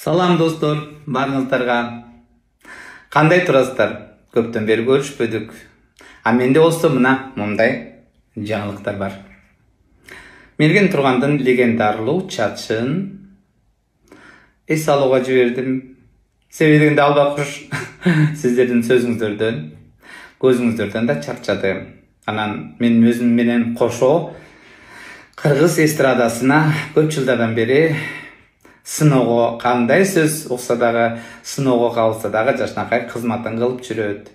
Салам достор, барыңыздарга. Кандай турасыздар? Көптөн бери көрүшпөдүк. А менде болсо мына мындай жаңылыктар бар. Мерген Тургандын легендарлуу чачын эс алууга жибердим. Себеби дегенде албакуш сиздердин сөзүңүздөрдөн, көзүңүздөрдөн да чарчады. Анан мен өзүм менен кошо кыргыз эстрадасына көп жылдардан бери сыноого кандай сөз укса дагы, сыноого калса дагы жашнакай кызматын кылып жүрөт.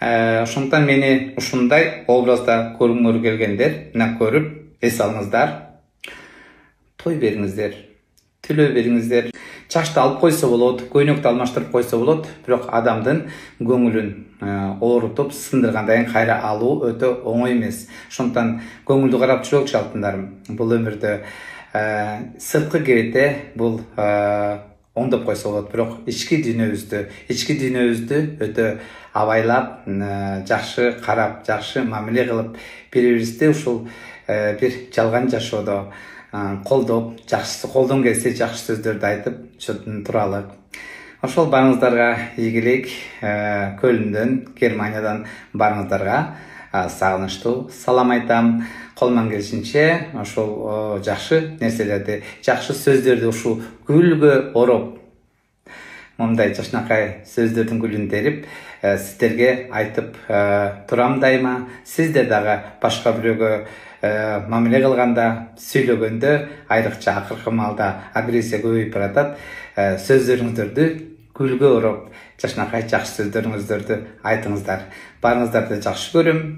Ошондуктан мени ушундай образда көргүңөр келгендер, мына көрүп эс алыңыздар. Той бериңиздер, төлөө бериңиздер. Чачты алып койсо болот, көйнөктү алмаштырып койсо болот, бирок адамдын көңүлүн оорутуп, сындыргандан кийин кайра алуу өтө оңой эмес. Ошондуктан көңүлдү карап жүрөкчү алтындарым. Бул өмүрдө сырткы кебете бул оңдоп койсо болот, бирок ички дүйнөбүздү өтө абайлап, жакшы карап, жакшы мамиле кылып, бири-бирибизди ушул бир жалган жашоодо колдоп, колдон келсе жакшы сөздөрдү айтып туралы. Ошол барыңыздарга ийгилик. Көлүндөн, Германиядан барыңыздарга сагынычтуу салам айтам. Колуман келишинче ошол жакшы нерселерди, жакшы сөздөрдү ушул гүлгө ороп, мындай жашнакай сөздөрдүн гүлүн терип, сиздерге айтып турам дайыма. Сиздер дагы башка бирөөгө мамиле кылганда, сүйлөгөндө, айрыкча акыркы маалда агрессия көбөйүп баратат. Сөздөрүңүздөрдү гүлгө ороп, жашнакай жакшы сөздөрүңүздөрдү айтыңыздар. Барыңыздарды жакшы көрөм.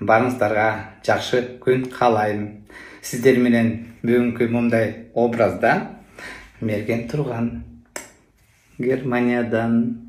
Барыңыздарга жакшы күн каалайм. Сиздер менен бүгүнкү мындай образда Мерген Турган, Германиядан.